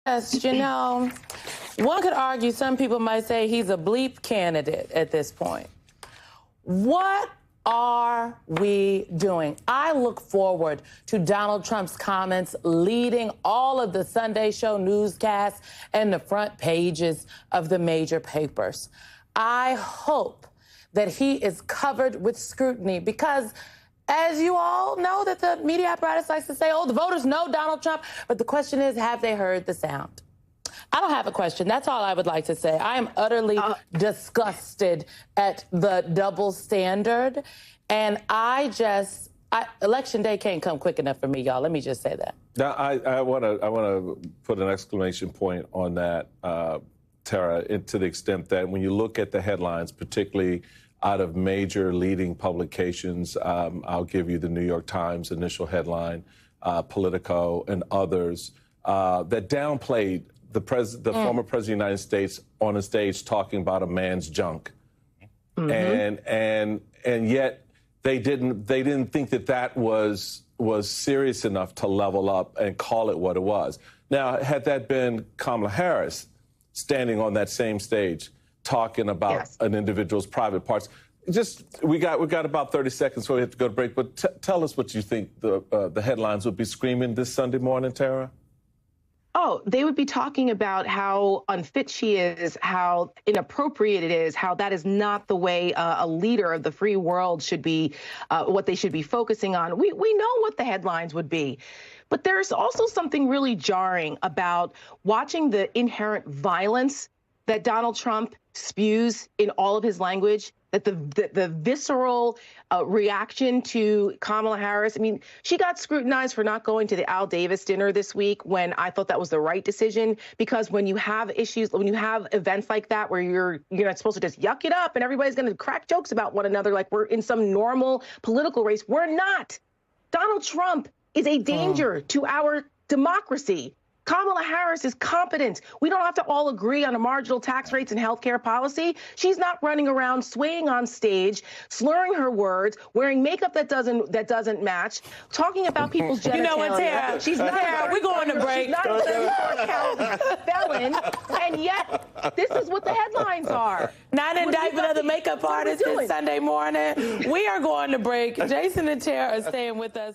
Yes, you know, one could argue, some people might say he's a bleep candidate at this point. What are we doing? I look forward to Donald Trump's comments leading all of the Sunday show newscasts and the front pages of the major papers. I hope that he is covered with scrutiny because, as you all know, that the media apparatus likes to say, oh, the voters know Donald Trump. But the question is, have they heard the sound? I don't have a question. That's all I would like to say. I am utterly disgusted at the double standard. And election day can't come quick enough for me, y'all. Let me just say that. Now, I want to put an exclamation point on that, Tara, to the extent that when you look at the headlines, particularly out of major leading publications, I'll give you the New York Times initial headline, Politico, and others, that downplayed the former president of the United States on a stage talking about a man's junk, and yet they didn't think that was serious enough to level up and call it what it was. Now, had that been Kamala Harris standing on that same stage talking about an individual's private parts, we got about 30 seconds before we have to go to break. But tell us what you think the headlines would be screaming this Sunday morning, Tara. Oh, they would be talking about how unfit she is, how inappropriate it is, how that is not the way a leader of the free world should be, what they should be focusing on. We know what the headlines would be. But there's also something really jarring about watching the inherent violence that Donald Trump spews in all of his language, that the visceral reaction to Kamala Harris. I mean, she got scrutinized for not going to the Al Davis dinner this week when I thought that was the right decision, because when you have issues, when you have events like that where you're not supposed to just yuck it up and everybody's going to crack jokes about one another like we're in some normal political race, we're not. Donald Trump is a danger to our democracy. Kamala Harris is competent. We don't have to all agree on a marginal tax rates and health care policy. She's not running around swaying on stage, slurring her words, wearing makeup that doesn't match, talking about people's genitalia. You know what, Tara? She's not. Tara, we're going to break. She's not a 34-count felon, and yet this is what the headlines are. Not an indictment of the makeup artist this Sunday morning. We are going to break. Jason and Tara are staying with us.